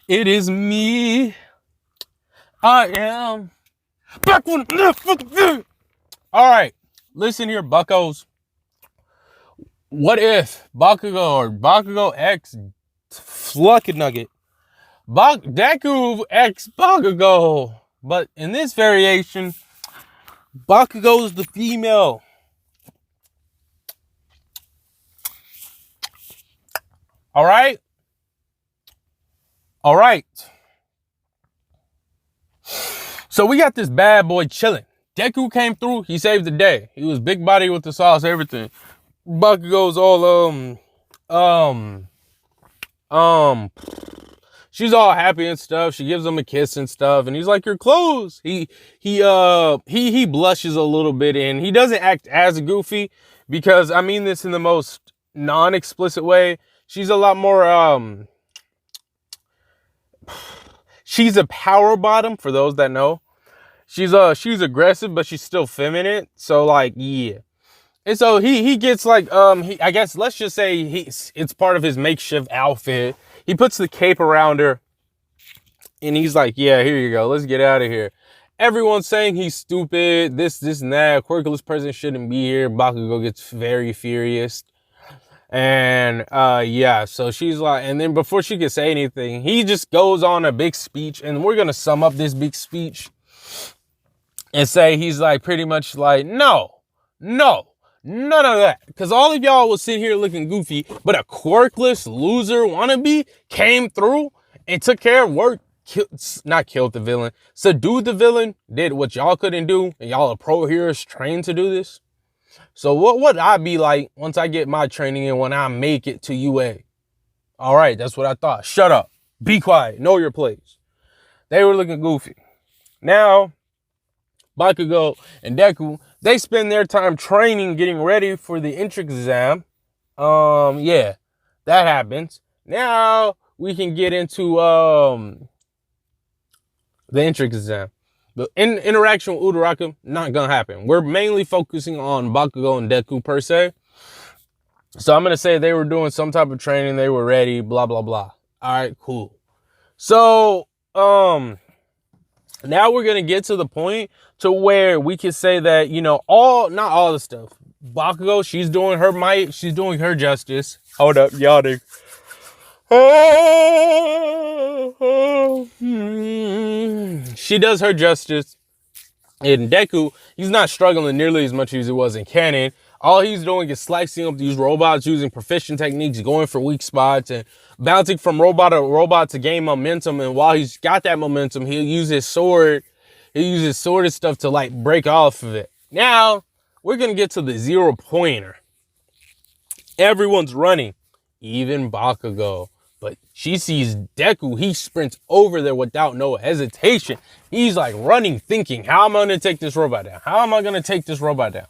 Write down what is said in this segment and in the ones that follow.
It is me. I am back with the. All right, listen here, buckos. What if Bakugou or Bakugou X Fluck Nugget, Deku X Bakugou, but in this variation, Bakugou is the female. All right. All right. So we got this bad boy chilling. Deku came through. He saved the day. He was big body with the sauce, everything. Bakugou's all she's all happy and stuff. She gives him a kiss and stuff, and he's like, "Your clothes." He blushes a little bit, and he doesn't act as goofy because I mean this in the most non-explicit way. She's a lot more she's a power bottom for those that know. She's aggressive, but she's still feminine. So like, yeah. And so he gets like, I guess let's just say it's part of his makeshift outfit. He puts the cape around her and he's like, yeah, here you go. Let's get out of here. Everyone's saying he's stupid, this and that. Quirkless person shouldn't be here. Bakugou gets very furious. And yeah, so she's like, and then before she can say anything, he just goes on a big speech, and we're gonna sum up this big speech and say he's like pretty much like, no, none of that. Because all of y'all will sit here looking goofy, but a quirkless loser wannabe came through and took care of work, not killed the villain, subdued the villain, did what y'all couldn't do, and y'all are pro heroes trained to do this. So what would I be like once I get my training and when I make it to UA? All right, that's what I thought. Shut up. Be quiet. Know your place. They were looking goofy. Now, Bakugou and Deku, they spend their time training, getting ready for the entrance exam. Yeah, that happens. Now we can get into the entrance exam. The interaction with Uraraka, not gonna happen. We're mainly focusing on Bakugou and Deku per se. So I'm gonna say they were doing some type of training, they were ready, blah, blah, blah. All right, cool. So, now we're gonna get to the point to where we can say that, you know, not all the stuff. Bakugou, she's doing her might, she's doing her justice. Hold up, yawning. She does her justice. And Deku, he's not struggling nearly as much as he was in canon. All he's doing is slicing up these robots using proficient techniques, going for weak spots, and bouncing from robot to robot to gain momentum. And while he's got that momentum, he'll use his sword. He'll use his sword and stuff to like break off of it. Now, we're going to get to the 0 pointer. Everyone's running, even Bakugou. But she sees Deku, he sprints over there without no hesitation. He's like running, thinking, how am I going to take this robot down? How am I going to take this robot down?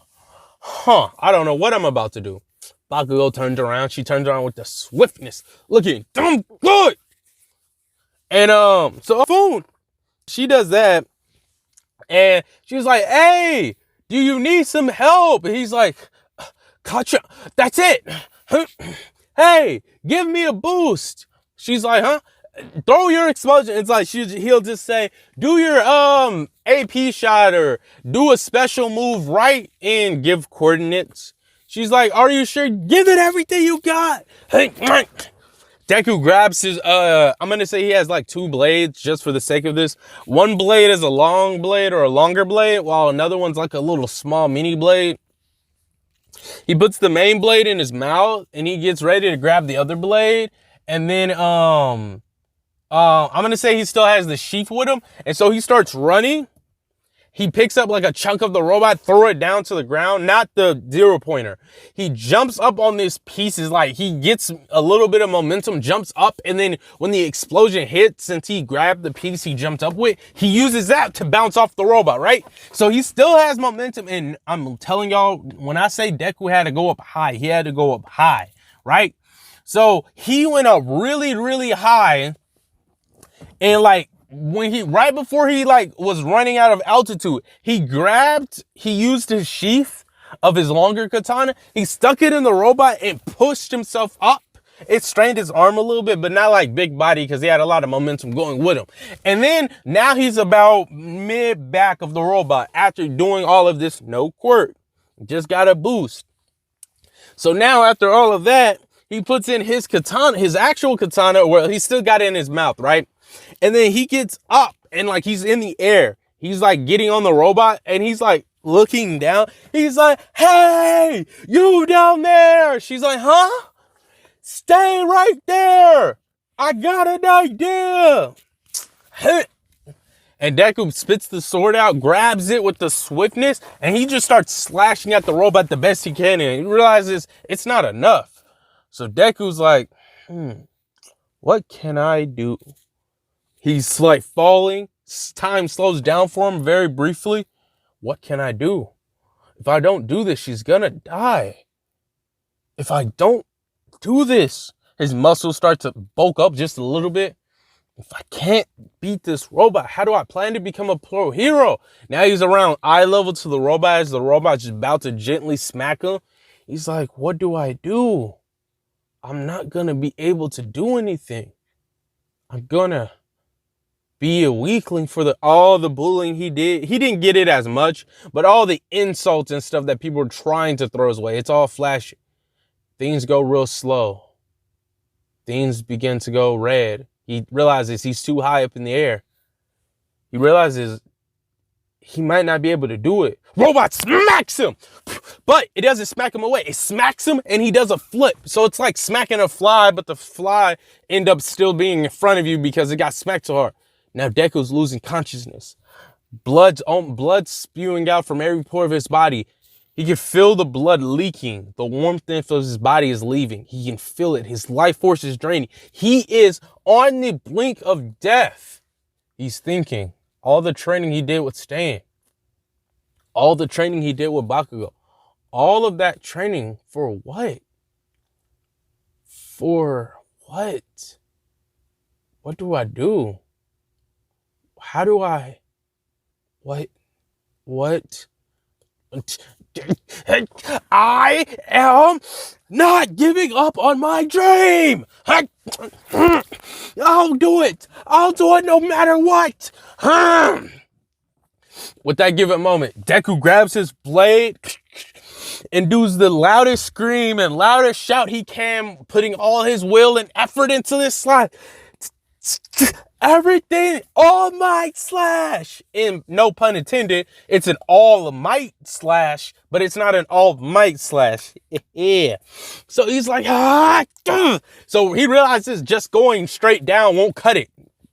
I don't know what I'm about to do. Bakugou turns around. She turns around with the swiftness, looking dumb good. And so phone, she does that. And she's like, hey, do you need some help? And he's like, gotcha, that's it. Hey, give me a boost. She's like, huh? Throw your explosion. It's like he'll just say, do your AP shot or do a special move right and give coordinates. She's like, are you sure? Give it everything you got. Hey, Deku grabs his I'm gonna say he has like 2 blades just for the sake of this. One blade is a long blade or a longer blade, while another one's like a little small mini blade. He puts the main blade in his mouth and he gets ready to grab the other blade. And then, I'm going to say he still has the sheath with him. And so he starts running. He picks up like a chunk of the robot, throw it down to the ground, not the 0 pointer. He jumps up on this piece, is like he gets a little bit of momentum, jumps up, and then when the explosion hits, since he grabbed the piece he jumped up with, he uses that to bounce off the robot, right? So he still has momentum, and I'm telling y'all, when I say Deku had to go up high, he had to go up high, right? So he went up really, really high, and like, right before he like was running out of altitude, he used his sheath of his longer katana, he stuck it in the robot and pushed himself up It strained his arm a little bit, but not like big body because he had a lot of momentum going with him. And then now he's about mid back of the robot after doing all of this, no quirk. Just got a boost. So now after all of that, he puts in his katana, his actual katana, where he still got it in his mouth, right? And then he gets up and like he's in the air. He's like getting on the robot and he's like looking down. He's like, hey, you down there. She's like, huh? Stay right there. I got an idea. And Deku spits the sword out, grabs it with the swiftness, and he just starts slashing at the robot the best he can. And he realizes it's not enough. So Deku's like, what can I do? He's like falling. Time slows down for him very briefly. What can I do? If I don't do this, she's gonna die. If I don't do this, his muscles start to bulk up just a little bit. If I can't beat this robot, how do I plan to become a pro hero? Now he's around eye level to the robot as the robot's just about to gently smack him. He's like, what do I do? I'm not gonna be able to do anything. I'm gonna be a weakling for all the bullying he did. He didn't get it as much, but all the insults and stuff that people were trying to throw his way, it's all flashy. Things go real slow. Things begin to go red. He realizes he's too high up in the air. He realizes he might not be able to do it. Robot smacks him, but it doesn't smack him away. It smacks him and he does a flip. So it's like smacking a fly, but the fly ends up still being in front of you because it got smacked so hard. Now Deku's losing consciousness. Blood spewing out from every pore of his body. He can feel the blood leaking. The warmth of his body is leaving. He can feel it. His life force is draining. He is on the blink of death. He's thinking all the training he did with Stan, all the training he did with Bakugou, all of that training for what? For what? What do I do? How do I? What? I am not giving up on my dream. I'll do it. I'll do it no matter what. With that given moment, Deku grabs his blade and does the loudest scream and loudest shout he can, putting all his will and effort into this slide. Everything, all might slash. And no pun intended, it's an all might slash, but it's not an all might slash. Yeah. So he's like, So he realizes just going straight down won't cut it.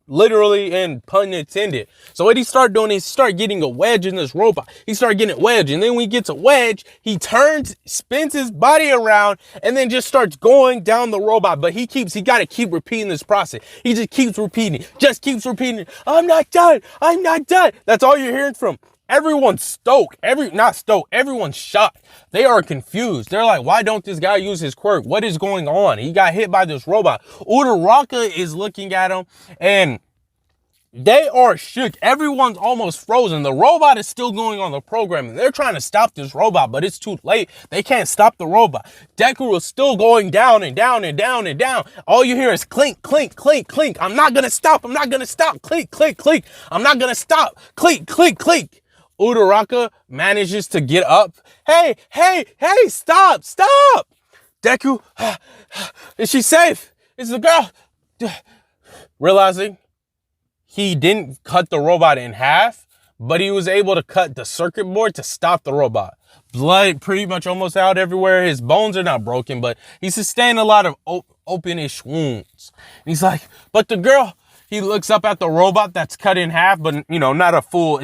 Literally and pun intended. So what he started doing is start getting a wedge in this robot. He started getting a wedge, and then when he gets a wedge, he turns, spins his body around, and then just starts going down the robot. But he got to keep repeating this process. He just keeps repeating, I'm not done. I'm not done. That's all you're hearing from. Everyone's stoked. Everyone's shocked. They are confused. They're like, why don't this guy use his quirk? What is going on? He got hit by this robot. Uraraka is looking at him and they are shook. Everyone's almost frozen. The robot is still going on the programming. They're trying to stop this robot, but it's too late. They can't stop the robot. Deku is still going down and down and down and down. All you hear is clink, clink, clink, clink. I'm not going to stop. I'm not going to stop. Clink, clink, clink. I'm not going to stop. Clink, clink, clink. Uraraka manages to get up. Hey, stop. Deku, is she safe? Is the girl? Realizing he didn't cut the robot in half, but he was able to cut the circuit board to stop the robot. Blood pretty much almost out everywhere. His bones are not broken, but he sustained a lot of open-ish wounds. And he's like, but the girl... He looks up at the robot that's cut in half, but it's not a full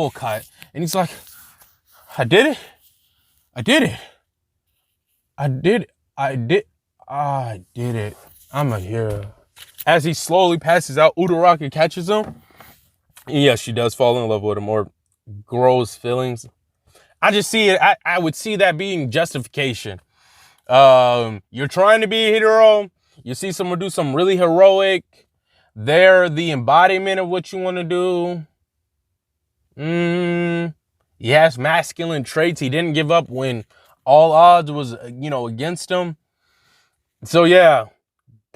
cut. And he's like, I did it. I'm a hero. As he slowly passes out, Uraraka catches him. And yes, she does fall in love with him or grows feelings. I just see it. I would see that being justification. You're trying to be a hero. You see someone do something really heroic. They're the embodiment of what you want to do. He has masculine traits. He didn't give up when all odds was, against him. So yeah,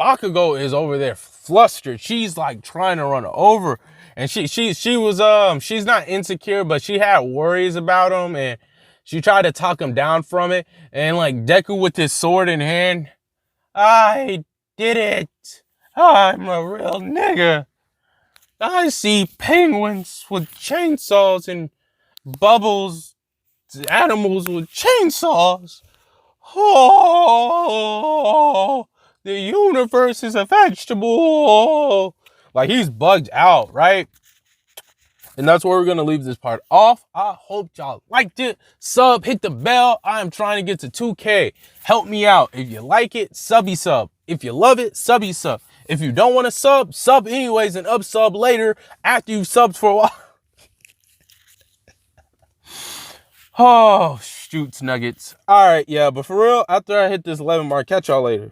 Bakugou is over there flustered. She's like trying to run over. And she was she's not insecure, but she had worries about him, and she tried to talk him down from it. And like Deku with his sword in hand, I did it. I'm a real nigga. I see penguins with chainsaws and bubbles, animals with chainsaws. Oh, the universe is a vegetable. Like, he's bugged out, right? And that's where we're going to leave this part off. I hope y'all liked it. Sub, hit the bell. I'm trying to get to 2K. Help me out. If you like it, subby sub. If you love it, subby sub. If you don't want to sub, sub anyways and up sub later after you've subbed for a while. Oh, shoots nuggets. All right, yeah, but for real, after I hit this 11 mark, catch y'all later.